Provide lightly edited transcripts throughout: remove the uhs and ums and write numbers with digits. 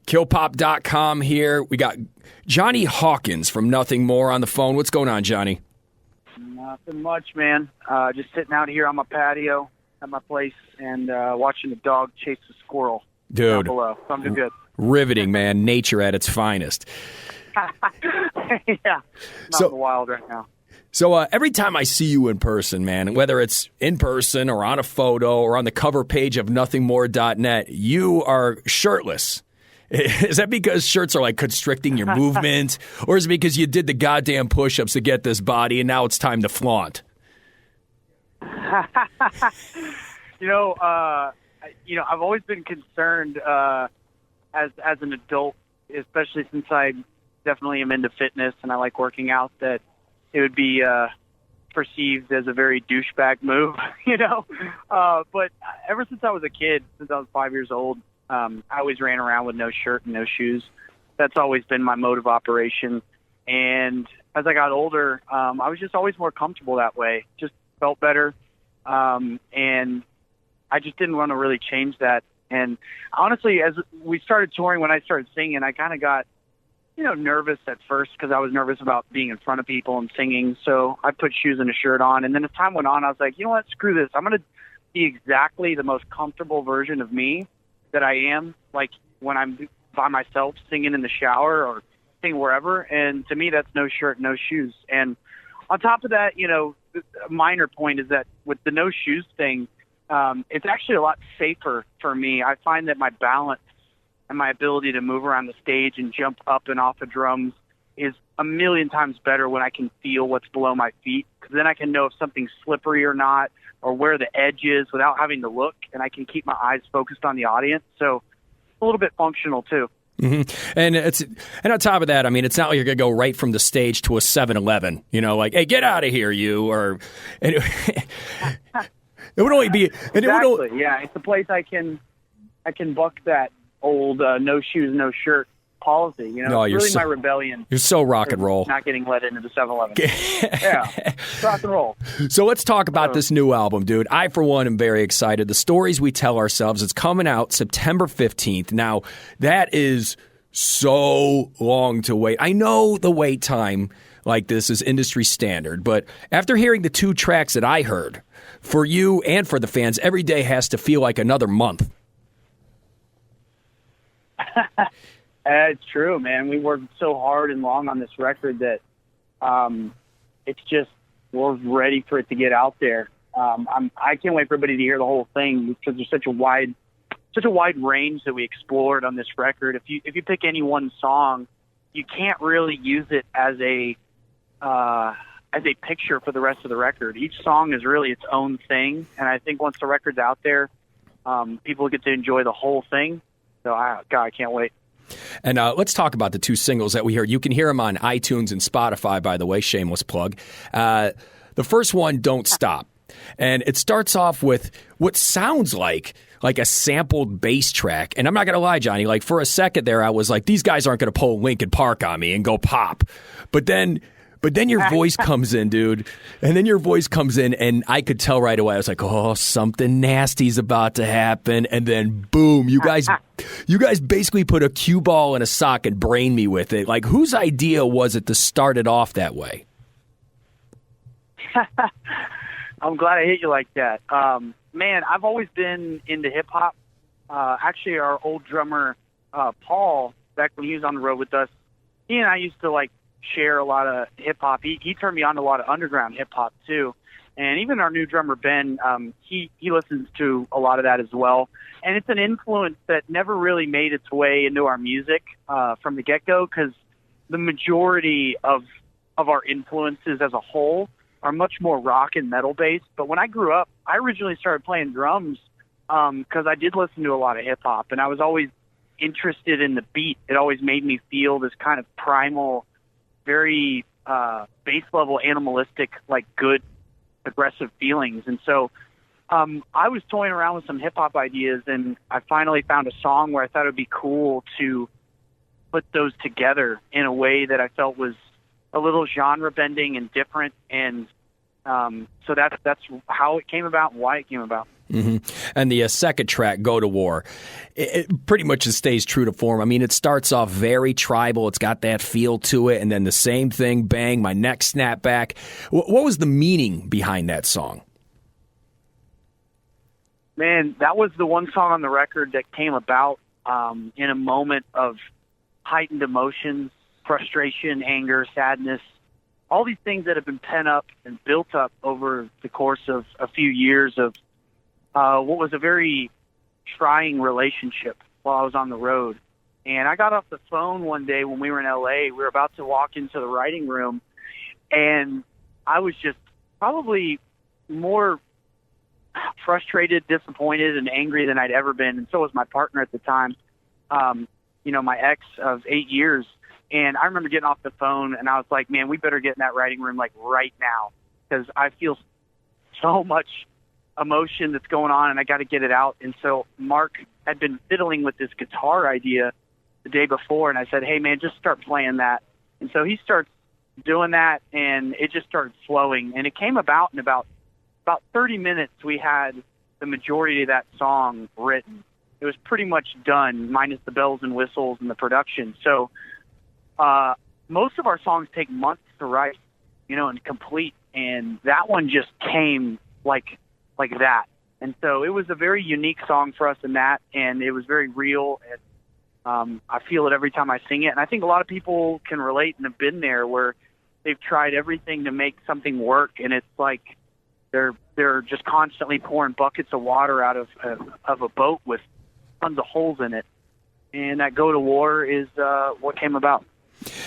Kilpop.com here. We got Jonny Hawkins from Nothing More on the phone. What's going on, Johnny? Nothing much, man. Just sitting out here on my patio at my place and watching the dog chase a squirrel down below. So I'm doing good. Riveting, man. Nature at its finest. Yeah. Not in the wild right now. So every time I see you in person, man, whether it's in person or on a photo or on the cover page of nothingmore.net, you are shirtless. Is that because shirts are like constricting your movement, or is it because you did the goddamn push-ups to get this body and now it's time to flaunt? I've always been concerned as an adult, especially since I definitely am into fitness and I like working out, that it would be perceived as a very douchebag move, But ever since I was a kid, since I was 5 years old, I always ran around with no shirt and no shoes. That's always been my mode of operation. And as I got older, I was just always more comfortable that way. Just felt better. And I just didn't want to really change that. And honestly, as we started touring, when I started singing, I kind of got, nervous at first because I was nervous about being in front of people and singing. So I put shoes and a shirt on. And then as time went on, I was like, you know what, screw this. I'm going to be exactly the most comfortable version of me that I am, like when I'm by myself singing in the shower or singing wherever. And to me, that's no shirt, no shoes. And on top of that, a minor point is that with the no shoes thing, it's actually a lot safer for me. I find that my balance and my ability to move around the stage and jump up and off of drums is a million times better when I can feel what's below my feet, because then I can know if something's slippery or not, or where the edge is without having to look, and I can keep my eyes focused on the audience. So a little bit functional too. Mm-hmm. And on top of that, I mean, it's not like you're going to go right from the stage to a 7-Eleven, like, hey, get out of here, you, or it would only be exactly. Yeah, it's a place I can buck that old no shoes, no shirt policy. No, it's really my rebellion. You're so rock and roll. Not getting let into the 7-Eleven. Yeah, rock and roll. So let's talk about this new album, dude. I, for one, am very excited. The Stories We Tell Ourselves. It's coming out September 15th. Now, that is so long to wait. I know the wait time like this is industry standard, but after hearing the 2 tracks that I heard, for you and for the fans, every day has to feel like another month. It's true, man. We worked so hard and long on this record that it's just, we're ready for it to get out there. I can't wait for everybody to hear the whole thing, because there's such a wide range that we explored on this record. If you pick any one song, you can't really use it as a picture for the rest of the record. Each song is really its own thing, and I think once the record's out there, people get to enjoy the whole thing. So, I can't wait. And let's talk about the 2 singles that we heard. You can hear them on iTunes and Spotify, by the way, shameless plug. The first one, Don't Stop. And it starts off with what sounds like a sampled bass track. And I'm not going to lie, Johnny, like for a second there, I was like, these guys aren't going to pull Linkin Park on me and go pop. But then your voice comes in, dude. And then your voice comes in, and I could tell right away. I was like, oh, something nasty's about to happen. And then, boom, you guys basically put a cue ball in a sock and brained me with it. Like, whose idea was it to start it off that way? I'm glad I hit you like that. Man, I've always been into hip-hop. Actually, our old drummer, Paul, back when he was on the road with us, he and I used to, share a lot of hip-hop. He turned me on to a lot of underground hip-hop, too. And even our new drummer, Ben, he listens to a lot of that as well. And it's an influence that never really made its way into our music from the get-go, because the majority of our influences as a whole are much more rock and metal-based. But when I grew up, I originally started playing drums because I did listen to a lot of hip-hop, and I was always interested in the beat. It always made me feel this kind of primal, very base level, animalistic, good, aggressive feelings. And so I was toying around with some hip hop ideas, and I finally found a song where I thought it would be cool to put those together in a way that I felt was a little genre bending and different. And So that's how it came about and why it came about. Mm-hmm. And the second track, Go to War, it pretty much stays true to form. I mean, it starts off very tribal. It's got that feel to it. And then the same thing, bang, my neck snapped back. What was the meaning behind that song? Man, that was the one song on the record that came about in a moment of heightened emotions, frustration, anger, sadness, all these things that have been pent up and built up over the course of a few years of what was a very trying relationship while I was on the road. And I got off the phone one day when we were in LA. We were about to walk into the writing room, and I was just probably more frustrated, disappointed, and angry than I'd ever been. And so was my partner at the time, my ex of 8 years. And I remember getting off the phone, and I was like, man, we better get in that writing room like right now, because I feel so much emotion that's going on, and I got to get it out. And so Mark had been fiddling with this guitar idea the day before, and I said, hey, man, just start playing that. And so he starts doing that, and it just started flowing. And it came about in about 30 minutes, we had the majority of that song written. It was pretty much done, minus the bells and whistles and the production. So most of our songs take months to write, and complete. And that one just came like that. And so it was a very unique song for us in that, and it was very real. And I feel it every time I sing it. And I think a lot of people can relate and have been there where they've tried everything to make something work, and it's like they're just constantly pouring buckets of water out of a boat with tons of holes in it. And that Go to War is what came about.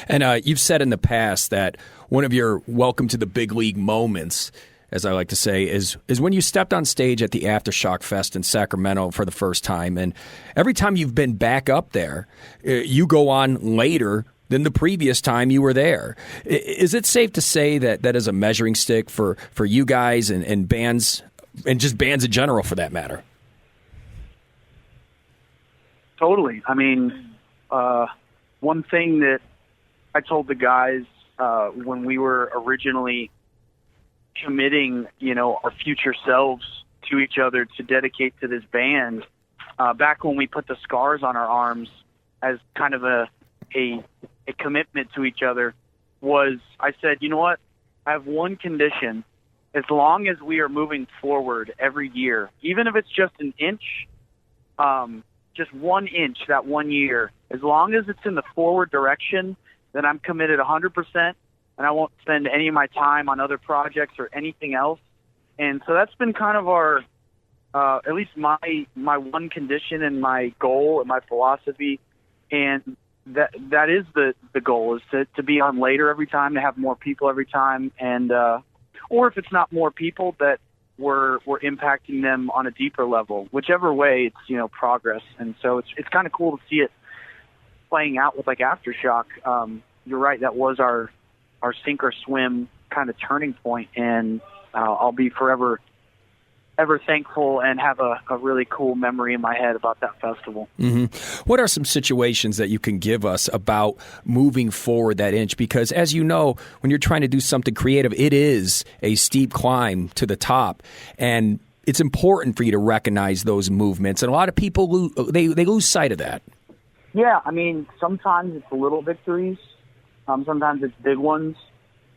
And you've said in the past that one of your welcome to the big league moments, as I like to say, is when you stepped on stage at the Aftershock Fest in Sacramento for the first time. And every time you've been back up there, you go on later than the previous time you were there. Is it safe to say that is a measuring stick for you guys and bands, and just bands in general for that matter? Totally. I mean, one thing that I told the guys when we were originally committing, our future selves to each other to dedicate to this band, back when we put the scars on our arms as kind of a commitment to each other, was I said, you know what? I have one condition. As long as we are moving forward every year, even if it's just an inch, just 1 inch that 1 year, as long as it's in the forward direction, then I'm committed 100%, and I won't spend any of my time on other projects or anything else. And so that's been kind of our, at least my one condition and my goal and my philosophy. And that is the goal, is to be on later every time, to have more people every time, and or if it's not more people, that we're impacting them on a deeper level. Whichever way, it's progress. And so it's kind of cool to see it playing out with like Aftershock. You're right, that was our sink or swim kind of turning point, and I'll be forever ever thankful and have a really cool memory in my head about that festival. Mm-hmm. What are some situations that you can give us about moving forward that inch? Because as you know, when you're trying to do something creative, it is a steep climb to the top, and it's important for you to recognize those movements. And a lot of people, they lose sight of that. Yeah, I mean, sometimes it's little victories. Sometimes it's big ones.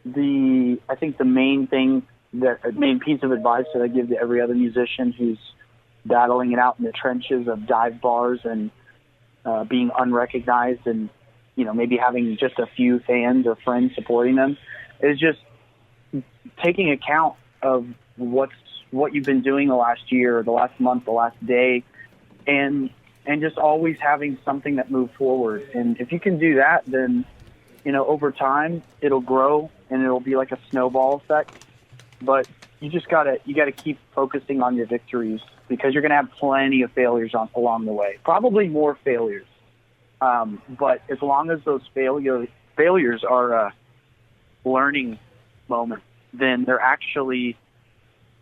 I think the main piece of advice that I give to every other musician who's battling it out in the trenches of dive bars and being unrecognized, and maybe having just a few fans or friends supporting them, is just taking account of what you've been doing the last year, or the last month, the last day, and just always having something that moves forward. And if you can do that, then over time it'll grow and it'll be like a snowball effect. But you gotta keep focusing on your victories, because you're gonna have plenty of failures along the way. Probably more failures, but as long as those failures are learning moments, then they're actually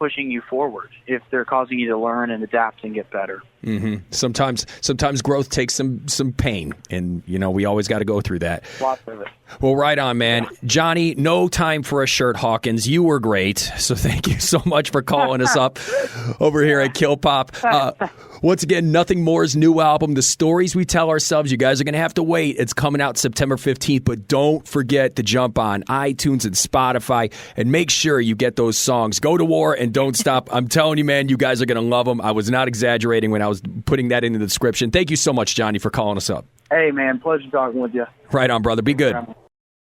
pushing you forward, if they're causing you to learn and adapt and get better. Mm-hmm. Sometimes growth takes some pain, and we always got to go through that. Lots of it. Well, right on, man. Johnny, no time for a shirt, Hawkins. You were great, so thank you so much for calling us up over here at Kilpop. Once again, Nothing More's new album, The Stories We Tell Ourselves. You guys are going to have to wait. It's coming out September 15th, but don't forget to jump on iTunes and Spotify and make sure you get those songs. Go to War and Don't Stop. I'm telling you, man, you guys are going to love them. I was not exaggerating when I was putting that in the description. Thank you so much, Johnny, for calling us up. Hey, man, pleasure talking with you. Right on, brother. Be good.